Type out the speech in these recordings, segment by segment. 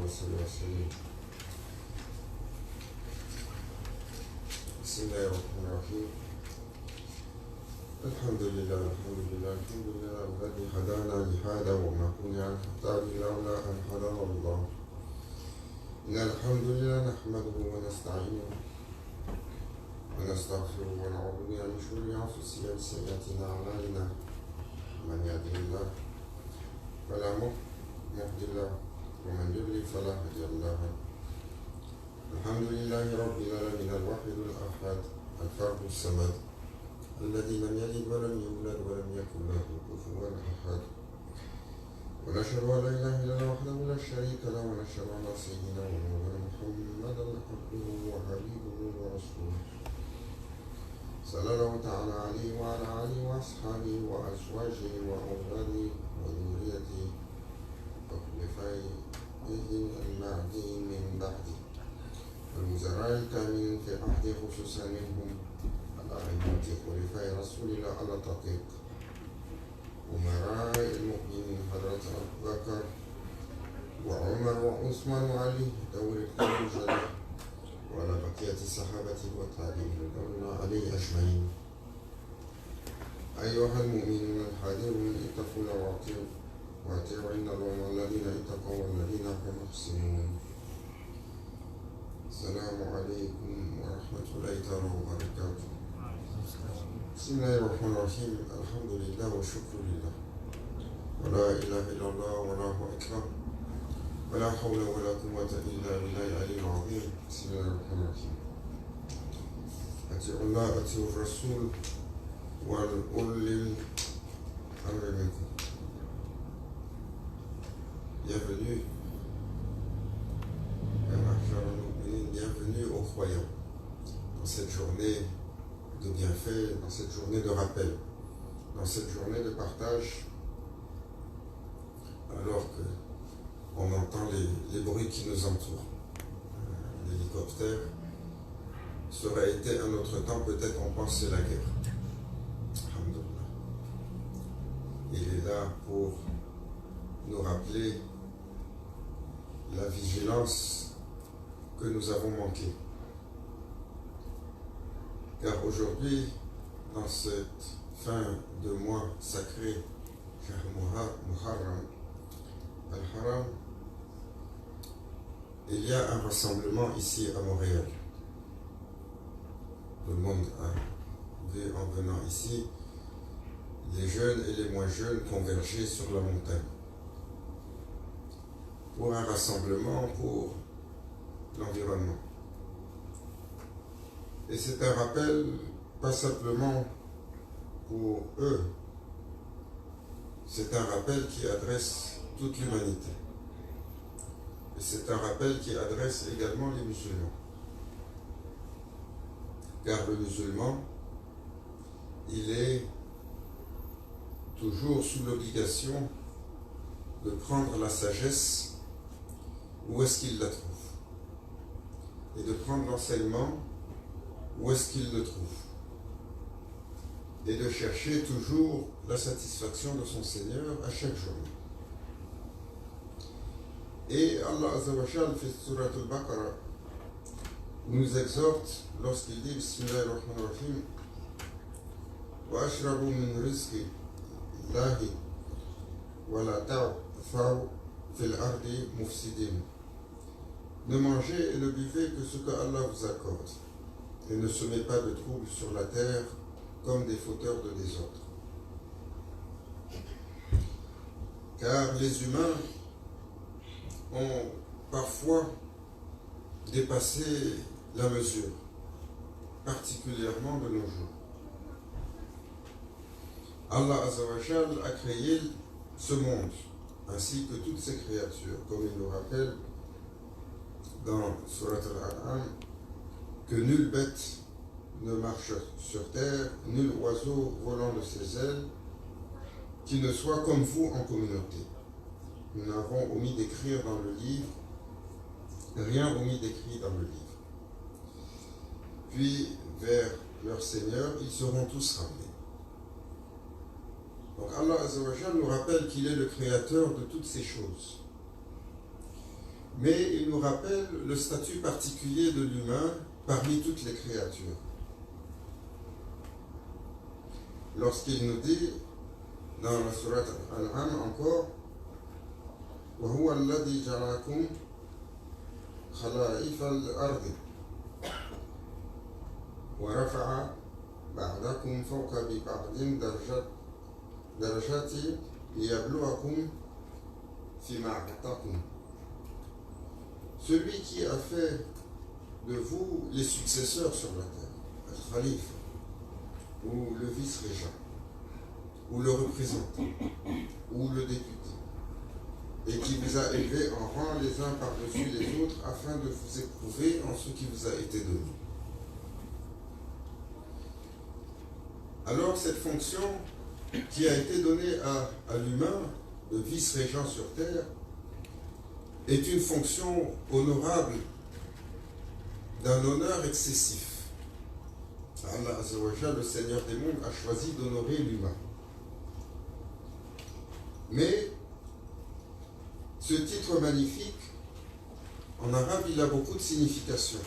صل وسلم. بسم الله الرحمن الرحيم. الحمد لله الذي هدانا لهذا وما كنا نهتدي لولا أن هدانا الله. إن الحمد لله نحمده ونستعينه ونستغفره ونعوذ بالله من شرور أنفسنا وسيئات أعمالنا. من يهده الله فلا مضل له ومن يضلل فلا هادي له. الحمد لله رب العالمين الواحد الأحد الفرد الصمد الذي لم يلد ولم يولد ولم يكن له كفوا أحد. ونشهد أن لا إله إلا الله وحده لا شريك له ونشهد أن سيدنا ومولانا محمدا عبده وحبيبه ورسوله صلى الله تعالى عليه وعلى آله وأصحابه وأزواجه وأولاده وذريته وخلفائه المهديين من بعده والوزراء الكاملين في عهده خصوصا منهم الأئمة خلفاء رسول الله على التحقيق أمراء المؤمنين حضرة أبو بكر وعمر وعثمان وعلي دور الخليفة وعلى بقية الصحابة والتابعين رضوان عليه أجمعين. أيها المؤمنون الحاضرون اتقوا الله وأطيعوا إن الله الذين اتقوا والذين هم محسنون. السلام عليكم ورحمة الله تعالى وبركاته. بسم الله الرحمن الرحيم. الحمد لله والشكر لله ولا إله إلا الله والله أكبر ولا حول ولا قوة إلا بالله العلي العظيم. بسم الله الرحمن الرحيم. أطيعوا الله أطيعوا الرسول وأولي الأمر منكم. Bienvenue, bienvenue aux croyants dans cette journée de bienfait, dans cette journée de rappel, dans cette journée de partage, alors qu'on entend les bruits qui nous entourent. L'hélicoptère, ça aurait été un autre temps, peut-être on pensait la guerre. Alhamdoulilah. Il est là pour nous rappeler la vigilance que nous avons manquée. Car aujourd'hui, dans cette fin de mois sacré, Shahr Muharram, Al-Haram, il y a un rassemblement ici à Montréal. Tout le monde a vu en venant ici les jeunes et les moins jeunes converger sur la montagne pour un rassemblement pour l'environnement. Et c'est un rappel, pas simplement pour eux, c'est un rappel qui adresse toute l'humanité. Et c'est un rappel qui adresse également les musulmans. Car le musulman, il est toujours sous l'obligation de prendre la sagesse où est-ce qu'il la trouve, et de prendre l'enseignement où est-ce qu'il le trouve, et de chercher toujours la satisfaction de son Seigneur à chaque journée. Et Allah Azza wa Jal fait Surat Al-Baqarah nous exhorte lorsqu'il dit Bismillahirrahmanirrahim wa ashrabu min rizqi Allahi wa la ta'thaw fil ardi mufsidin. Ne mangez et ne buvez que ce que Allah vous accorde, et ne semez pas de troubles sur la terre comme des fauteurs de désordre. Car les humains ont parfois dépassé la mesure, particulièrement de nos jours. Allah Azza wa Jal a créé ce monde, ainsi que toutes ses créatures, comme il nous rappelle dans Surat Al-An'am, que nulle bête ne marche sur terre, nul oiseau volant de ses ailes, qui ne soit comme vous en communauté. Nous n'avons omis d'écrire dans le livre, rien omis d'écrit dans le livre. Puis, vers leur Seigneur, ils seront tous ramenés. Donc Allah Azza wa Jal nous rappelle qu'il est le créateur de toutes ces choses. Mais il nous rappelle le statut particulier de l'humain parmi toutes les créatures. Lorsqu'il nous dit dans la sourate Al-An'am encore وَهُوَ الَّذِي جَعَلَكُمْ خَلَائِفَ الْأَرْضِ وَرَفَعَ بَعْضَكُمْ فَوْقَ بِبَعْضٍ دَرَجَاتٍ لِيَبْلُوَكُمْ فِيمَا آتَاكُمْ. Celui qui a fait de vous les successeurs sur la terre, le khalife, ou le vice-régent, ou le représentant, ou le député, et qui vous a élevés en rang les uns par-dessus les autres afin de vous éprouver en ce qui vous a été donné. Alors cette fonction qui a été donnée à l'humain, de vice-régent sur terre, est une fonction honorable d'un honneur excessif. Allah Azza wa Jalla, le Seigneur des mondes, a choisi d'honorer l'humain. Mais ce titre magnifique, en arabe, il a beaucoup de significations.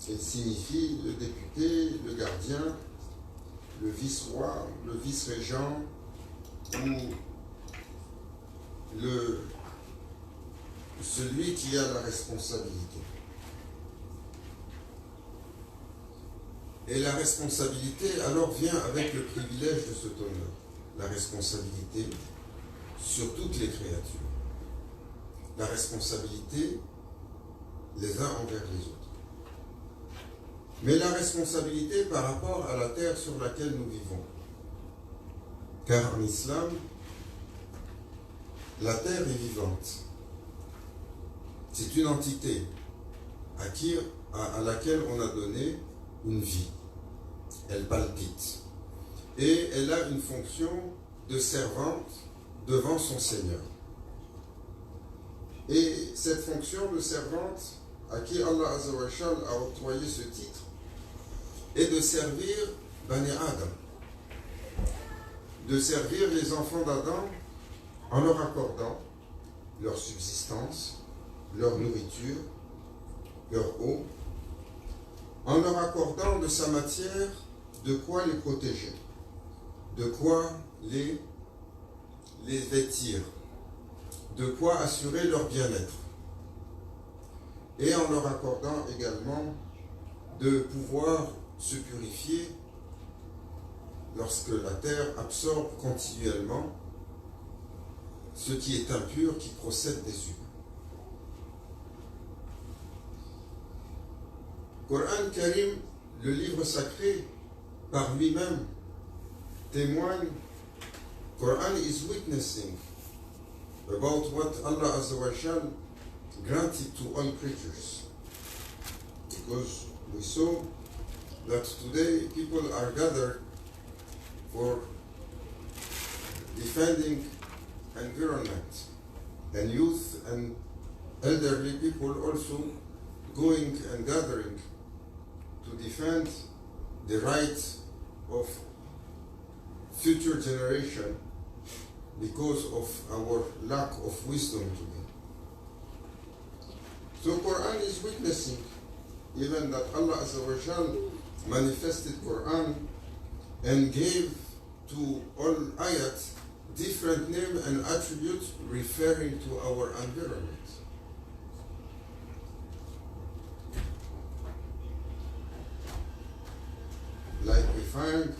Il signifie le député, le gardien, le vice-roi, le vice-régent ou celui qui a la responsabilité. Et la responsabilité alors vient avec le privilège de cet honneur. La responsabilité sur toutes les créatures. La responsabilité les uns envers les autres. Mais la responsabilité par rapport à la terre sur laquelle nous vivons. Car en islam, la terre est vivante. C'est une entité à laquelle on a donné une vie. Elle palpite. Et elle a une fonction de servante devant son Seigneur. Et cette fonction de servante à qui Allah Azza wa Jalla a octroyé ce titre est de servir Bani Adam, de servir les enfants d'Adam en leur accordant leur subsistance, leur nourriture, leur eau, en leur accordant de sa matière de quoi les protéger, de quoi les vêtir, de quoi assurer leur bien-être, et en leur accordant également de pouvoir se purifier lorsque la terre absorbe continuellement ce qui est impur qui procède des humains. Coran Karim, le livre sacré, par lui-même, témoigne, Quran is witnessing about what Allah Azza wa Jal granted to all creatures. Because we saw that today people are gathered for defending environment, and youth and elderly people also going and gathering to defend the rights of future generation because of our lack of wisdom today. So Quran is witnessing even that Allah Azza wa Jal manifested Quran and gave to all ayat different name and attributes referring to our environment. Like we find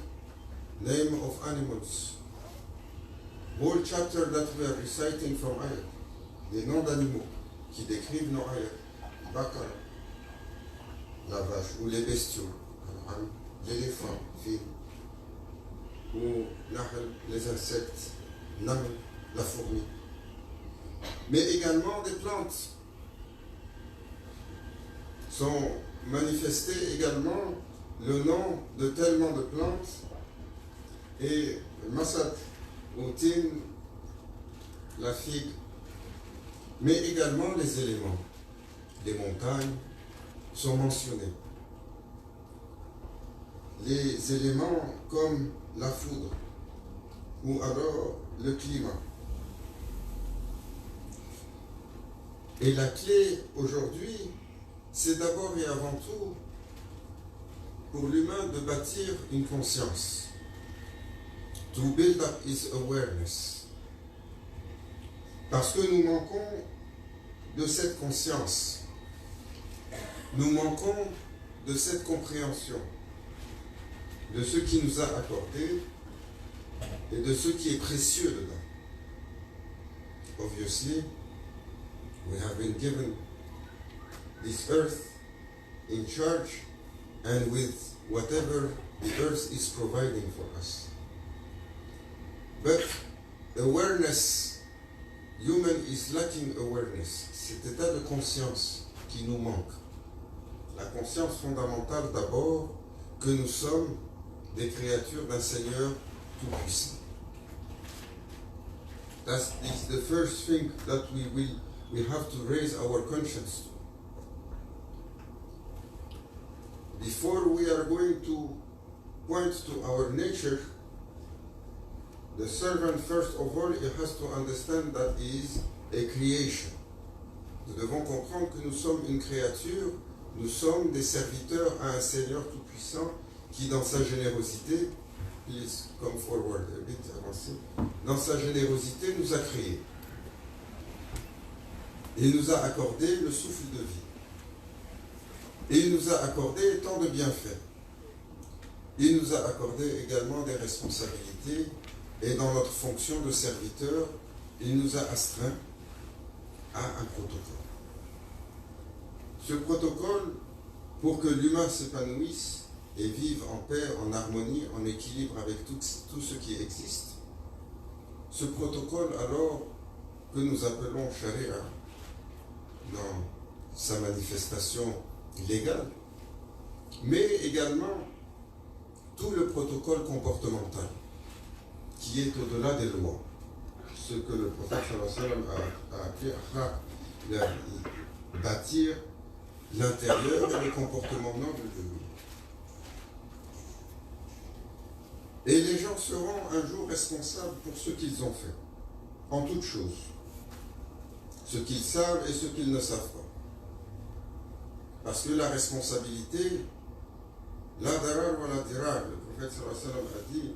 name of animals, whole chapter that we are reciting from ayat, des noms d'animaux qui décrivent nos ayat, Bakara, la vache, ou les bestiaux, l'éléphant, fil, ou nahl, les insectes, naml, la fourmi, mais également des plantes sont manifestées également le nom de tellement de plantes et masad, ou tin, la figue, mais également les éléments. Les montagnes sont mentionnés. Les éléments comme la foudre ou alors le climat. Et la clé aujourd'hui, c'est d'abord et avant tout pour l'humain de bâtir une conscience. To build up his awareness. Parce que nous manquons de cette conscience. Nous manquons de cette compréhension de ce qui nous a accordé et de ce qui est précieux dedans. Obviously, we have been given this earth in charge and with whatever the earth is providing for us. But awareness, human is lacking awareness. Cet état de conscience qui nous manque. La conscience fondamentale d'abord que nous sommes des créatures d'un Seigneur tout-puissant. That is the first thing that we have to raise our conscience to. Before we are going to point to our nature, the servant first of all he has to understand that he is a creation. Nous devons comprendre que nous sommes une créature, nous sommes des serviteurs à un Seigneur tout-puissant qui dans sa générosité, please come forward a bit, avancez, dans sa générosité nous a créés. Et il nous a accordé le souffle de vie. Et il nous a accordé tant de bienfaits. Il nous a accordé également des responsabilités et dans notre fonction de serviteur, il nous a astreint à un protocole. Ce protocole, pour que l'humain s'épanouisse et vive en paix, en harmonie, en équilibre avec tout ce qui existe, ce protocole alors que nous appelons charia dans sa manifestation légale, mais également tout le protocole comportemental qui est au-delà des lois, ce que le prophète a appelé bâtir l'intérieur et le comportement noble de lui. Et les gens seront un jour responsables pour ce qu'ils ont fait, en toutes choses, ce qu'ils savent et ce qu'ils ne savent pas. Parce que la responsabilité, la darar wa la dirar, le prophète sallallahu alayhi wa sallam a dit,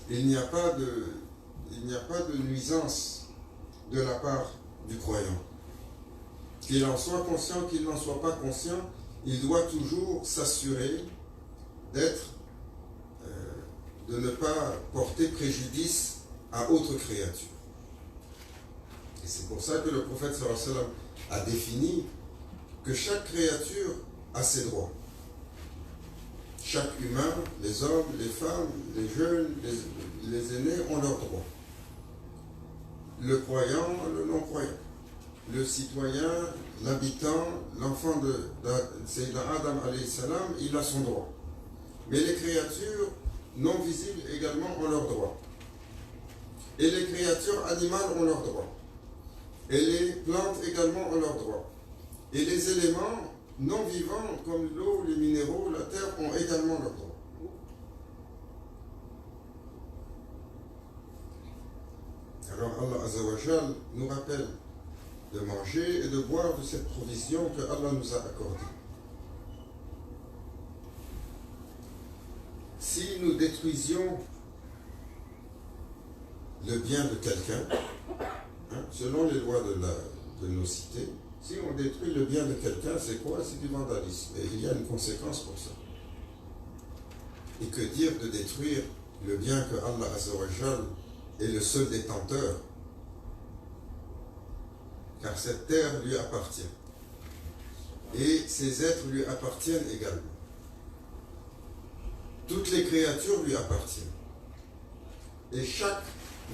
il n'y a pas de nuisance de la part du croyant. Qu'il en soit conscient, qu'il n'en soit pas conscient, il doit toujours s'assurer de ne pas porter préjudice à autre créature. Et c'est pour ça que le prophète sallallahu alayhi wa sallam a défini que chaque créature a ses droits. Chaque humain, les hommes, les femmes, les jeunes, les aînés ont leurs droits. Le croyant, le non-croyant. Le citoyen, l'habitant, l'enfant de Sayyidina Adam alayhi salam, il a son droit. Mais les créatures non visibles également ont leurs droits. Et les créatures animales ont leurs droits. Et les plantes également ont leurs droits. Et les éléments non vivants comme l'eau, les minéraux, la terre ont également leurs droits. Alors Allah Azza wa Jal nous rappelle de manger et de boire de cette provision que Allah nous a accordée. Si nous détruisions le bien de quelqu'un, selon les lois de nos cités, si on détruit le bien de quelqu'un, c'est quoi? C'est du vandalisme. Et il y a une conséquence pour ça. Et que dire de détruire le bien que Allah Azza wa Jal est le seul détenteur? Car cette terre lui appartient. Et ces êtres lui appartiennent également. Toutes les créatures lui appartiennent. Et chaque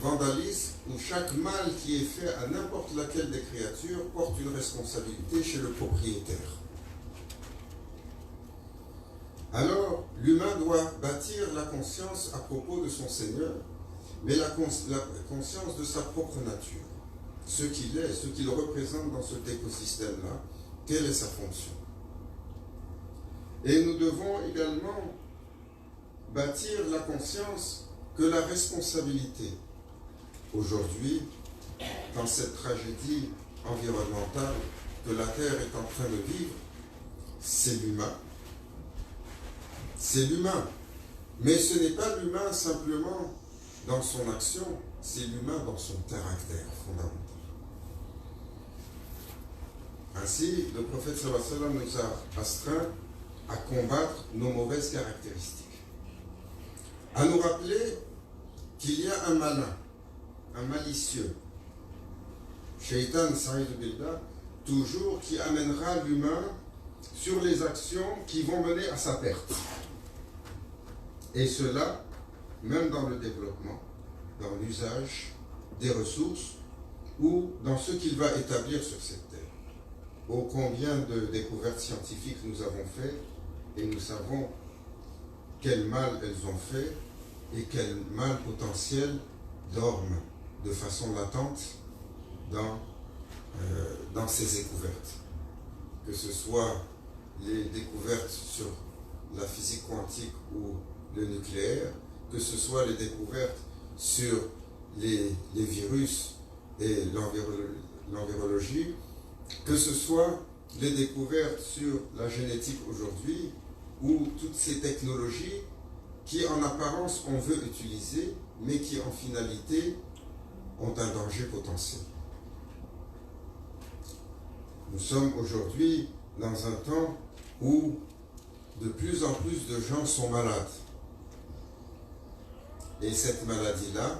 vandalisme ou chaque mal qui est fait à n'importe laquelle des créatures porte une responsabilité chez le propriétaire. Alors, l'humain doit bâtir la conscience à propos de son Seigneur, mais la conscience de sa propre nature. Ce qu'il est, ce qu'il représente dans cet écosystème-là, quelle est sa fonction. Et nous devons également bâtir la conscience que la responsabilité, aujourd'hui, dans cette tragédie environnementale que la Terre est en train de vivre, c'est l'humain. C'est l'humain. Mais ce n'est pas l'humain simplement dans son action, c'est l'humain dans son caractère fondamental. Ainsi, le prophète sallallahu alayhi wa sallam nous a astreint à combattre nos mauvaises caractéristiques. À nous rappeler qu'il y a un malin, un malicieux, Shaitan Saïd Billah, toujours qui amènera l'humain sur les actions qui vont mener à sa perte. Et cela, même dans le développement, dans l'usage des ressources ou dans ce qu'il va établir sur cette terre. Ô combien de découvertes scientifiques nous avons fait et nous savons quel mal elles ont fait et quel mal potentiel dorment de façon latente dans ces découvertes. Que ce soit les découvertes sur la physique quantique ou le nucléaire, que ce soit les découvertes sur les virus et l'envirologie, que ce soit les découvertes sur la génétique aujourd'hui, ou toutes ces technologies qui en apparence on veut utiliser, mais qui en finalité ont un danger potentiel. Nous sommes aujourd'hui dans un temps où de plus en plus de gens sont malades. Et cette maladie-là,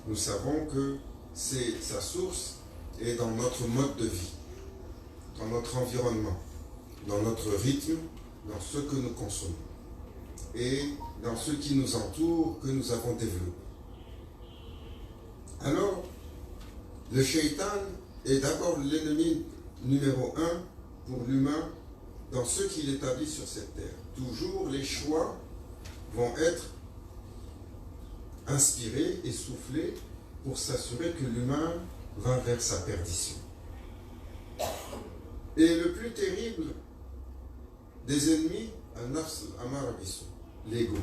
nous savons que sa source est dans notre mode de vie, dans notre environnement, dans notre rythme, dans ce que nous consommons et dans ce qui nous entoure, que nous avons développé. Alors, le shaitan est d'abord l'ennemi numéro 1 pour l'humain dans ce qu'il établit sur cette terre. Toujours les choix vont être inspirés et soufflés pour s'assurer que l'humain va vers sa perdition. Et le plus terrible des ennemis, al-nafs al-amara bisu, l'ego.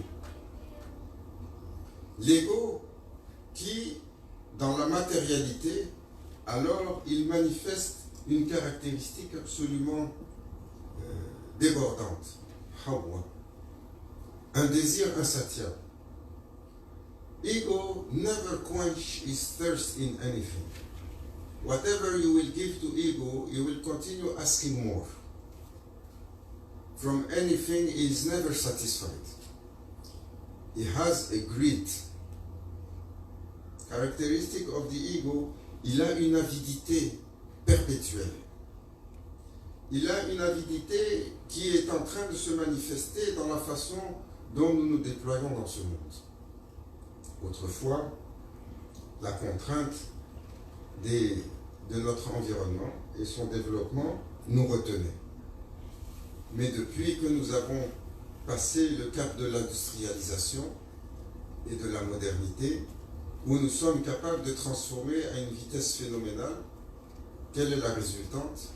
L'ego qui, dans la matérialité, alors il manifeste une caractéristique absolument débordante, hawa, un désir insatiable. Ego never quench its thirst in anything. Whatever you will give to ego, you will continue asking more. From anything, he is never satisfied. He has a greed. Characteristic of the ego, il a une avidité perpétuelle. Il a une avidité qui est en train de se manifester dans la façon dont nous nous déployons dans ce monde. Autrefois, la contrainte de notre environnement et son développement nous retenait. Mais depuis que nous avons passé le cap de l'industrialisation et de la modernité, où nous sommes capables de transformer à une vitesse phénoménale, quelle est la résultante?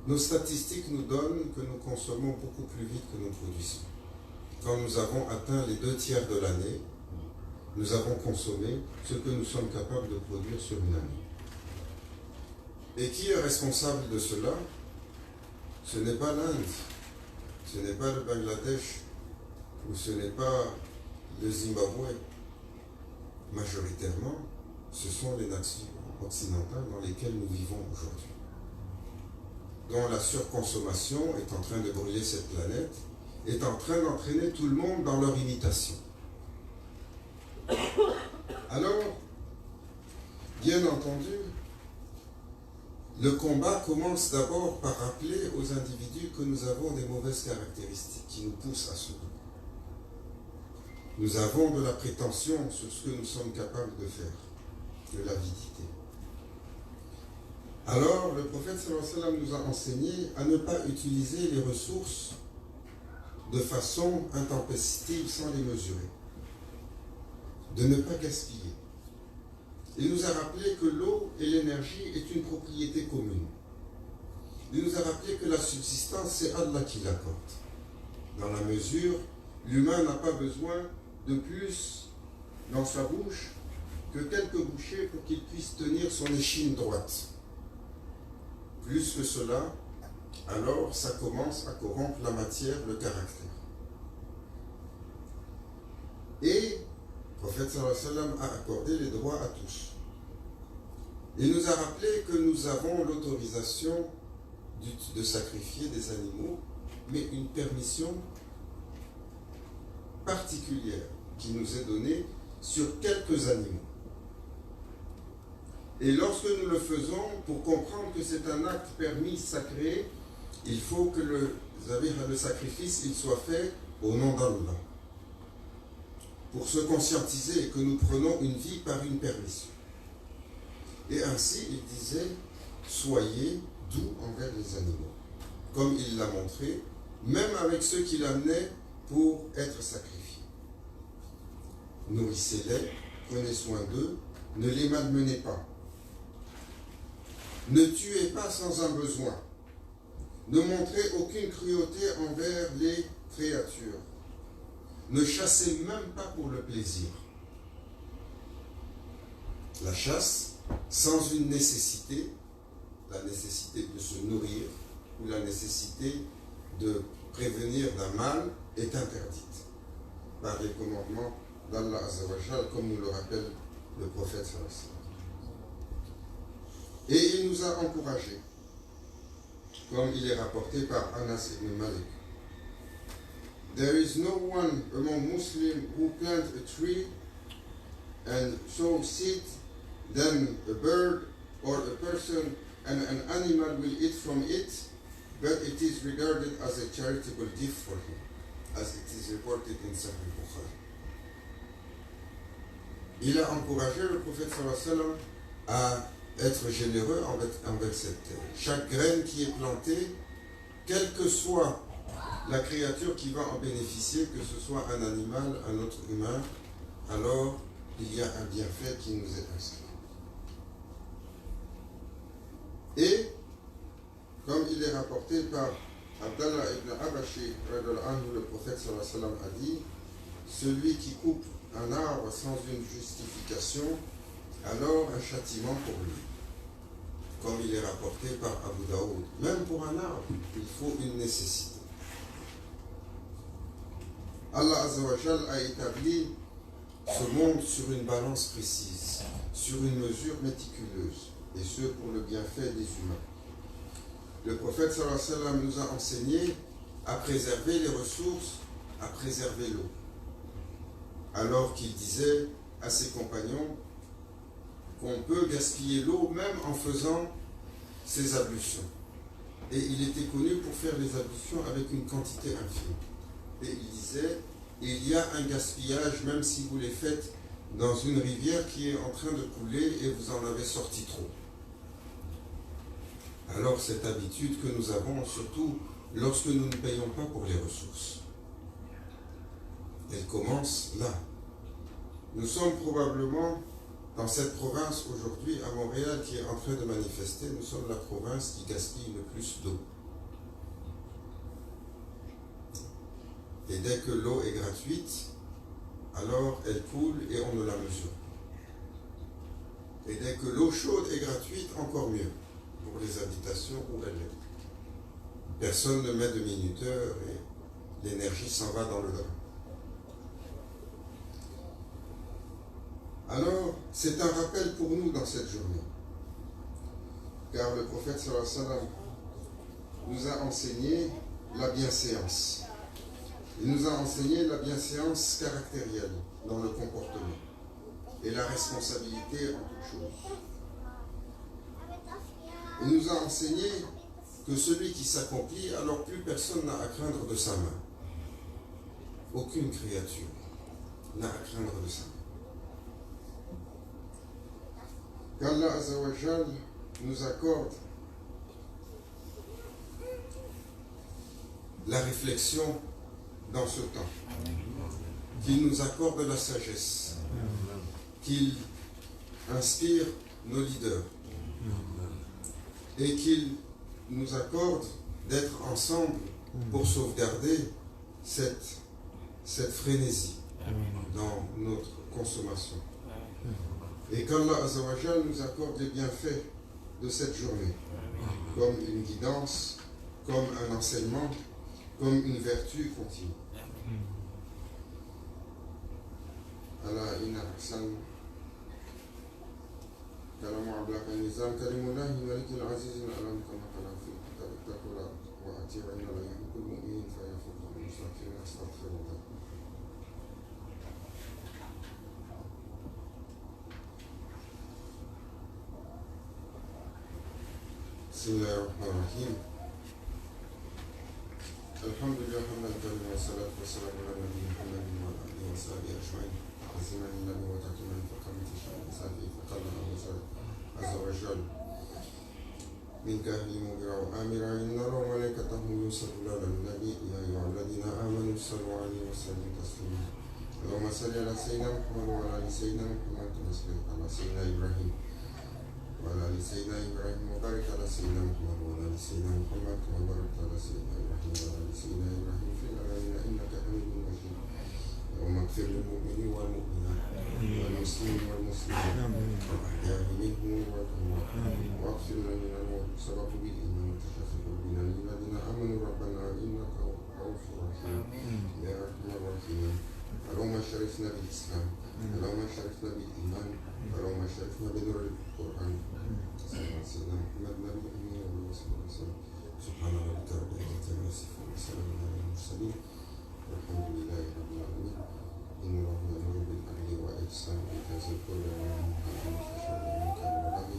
Nos statistiques nous donnent que nous consommons beaucoup plus vite que nous produisons. Quand nous avons atteint les 2/3 de l'année, nous avons consommé ce que nous sommes capables de produire sur une année. Et qui est responsable de cela? Ce n'est pas l'Inde, ce n'est pas le Bangladesh, ou ce n'est pas le Zimbabwe. Majoritairement, ce sont les nations occidentales dans lesquelles nous vivons aujourd'hui, dont la surconsommation est en train de brûler cette planète, est en train d'entraîner tout le monde dans leur imitation. Alors, bien entendu, le combat commence d'abord par rappeler aux individus que nous avons des mauvaises caractéristiques qui nous poussent à ce but. Nous avons de la prétention sur ce que nous sommes capables de faire, de l'avidité. Alors, le prophète sallallahu alayhi wa sallam nous a enseigné à ne pas utiliser les ressources de façon intempestive sans les mesurer, de ne pas gaspiller. Il nous a rappelé que l'eau et l'énergie est une propriété commune. Il nous a rappelé que la subsistance, c'est Allah qui l'apporte. Dans la mesure, l'humain n'a pas besoin de plus dans sa bouche que quelques bouchées pour qu'il puisse tenir son échine droite. Plus que cela, alors ça commence à corrompre la matière, le caractère. Et le prophète sallallahu alayhi wa sallam a accordé les droits à tous. Il nous a rappelé que nous avons l'autorisation de sacrifier des animaux, mais une permission particulière qui nous est donnée sur quelques animaux. Et lorsque nous le faisons, pour comprendre que c'est un acte permis, sacré, il faut que le sacrifice il soit fait au nom d'Allah. Pour se conscientiser que nous prenons une vie par une permission. Et ainsi, il disait, soyez doux envers les animaux. Comme il l'a montré, même avec ceux qui l'amenaient pour être sacrifiés. Nourrissez-les, prenez soin d'eux, ne les malmenez pas. Ne tuez pas sans un besoin. Ne montrez aucune cruauté envers les créatures. Ne chassez même pas pour le plaisir. La chasse, sans une nécessité, la nécessité de se nourrir ou la nécessité de prévenir d'un mal, est interdite par les commandements d'Allah Azza wa Jal, comme nous le rappelle le prophète sallallahu alayhi wa sallam. Et il nous a encouragés, comme il est rapporté par Anas ibn Malik. There is no one among Muslims who plant a tree and sow seed, then a bird or a person and an animal will eat from it, but it is regarded as a charitable gift for him, as it is reported in Sahih Bukhari. Il a encouragé le prophète sallallahu alayhi wa sallam à être généreux envers cette terre. Chaque graine qui est plantée, quelle que soit la créature qui va en bénéficier, que ce soit un animal, un autre humain, alors il y a un bienfait qui nous est inscrit. Et, comme il est rapporté par Abdallah ibn Abashi, le prophète sallallahu alayhi wa sallam a dit, celui qui coupe un arbre sans une justification, alors un châtiment pour lui. Comme il est rapporté par Abu Daoud. Même pour un arbre, il faut une nécessité. Allah Azza wa Jal a établi ce monde sur une balance précise, sur une mesure méticuleuse, et ce pour le bienfait des humains. Le prophète sallallahu alayhi wa sallam nous a enseigné à préserver les ressources, à préserver l'eau. Alors qu'il disait à ses compagnons qu'on peut gaspiller l'eau même en faisant ses ablutions. Et il était connu pour faire les ablutions avec une quantité infime. Et il disait, il y a un gaspillage même si vous les faites dans une rivière qui est en train de couler et vous en avez sorti trop. Alors cette habitude que nous avons, surtout lorsque nous ne payons pas pour les ressources, elle commence là. Nous sommes probablement dans cette province aujourd'hui, à Montréal, qui est en train de manifester, nous sommes la province qui gaspille le plus d'eau. Et dès que l'eau est gratuite, alors elle coule et on ne la mesure. Et dès que l'eau chaude est gratuite, encore mieux, pour les habitations où elle est. Personne ne met de minuteur et l'énergie s'en va dans le drain. Alors, c'est un rappel pour nous dans cette journée. Car le prophète sallallahu alayhi wa sallam nous a enseigné la bienséance. Il nous a enseigné la bienséance caractérielle dans le comportement et la responsabilité en toute chose. Il nous a enseigné que celui qui s'accomplit, alors plus personne n'a à craindre de sa main. Aucune créature n'a à craindre de sa main. Qu'Allah Azza wa Jal nous accorde la réflexion dans ce temps, qu'il nous accorde la sagesse, qu'il inspire nos leaders et qu'il nous accorde d'être ensemble pour sauvegarder cette frénésie dans notre consommation. Et qu'Allah Azzawajal nous accorde les bienfaits de cette journée, comme une guidance, comme un enseignement, comme une vertu continue. Allah inna ahsan كلام عبلك النظام كريم الله الملك العزيز الألم كما قال في الكتاب اتقوا الله وأطيعوا لا يحب المؤمنين فيفوق المستغفرين أستغفر الله. بسم الله الرحمن الرحيم. الحمد لله حمدا كريما والصلاة والسلام على نبينا محمد وعلى آله وصحبه أجمعين. عزيما لله وتكريما فقامت الشأن سافي فقال الله عز وجل من كهل مبرع آمرا إن الله وملائكته يصلون على النبي يا أيها الذين آمنوا صلوا عليه وسلموا تسليما. اللهم صل على سيدنا محمد وعلى آل سيدنا محمد كما صليت على سيدنا إبراهيم وعلى آل سيدنا إبراهيم وبارك على سيدنا محمد وعلى آل سيدنا محمد كما باركت على سيدنا إبراهيم وعلى آل سيدنا إبراهيم في العالمين إنك حميد مجيد. اللهم اغفر للمؤمنين والمؤمنات والمسلمين والمسلمات والأحياء منهم والأموات واغفر لنا سبق بالإيمان وتشفق بنا للذين آمنوا ربنا إنك رؤوف رحيم يا أرحم الراحمين. اللهم شرفنا بالإسلام، اللهم شرفنا بالإيمان، اللهم شرفنا بنور القرآن. صلى الله على سيدنا محمد نبي الأمين وصلى الله عليه وسلم. سبحان ربك رب العزة عما يصفون وسلام على المرسلين والحمد لله رب العالمين. إن الله يأمر بالعدل والإحسان وإيتاء ذي القربى وينهى عن الفحشاء والمنكر والبغي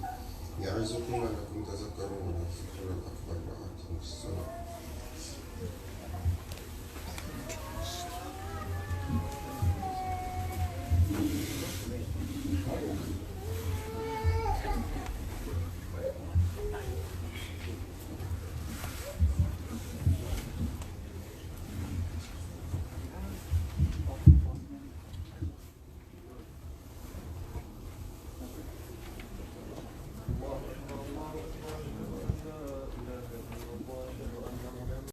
يعظكم لعلكم تذكرون. ولذكر الأكبر وأقيموا الصلاة.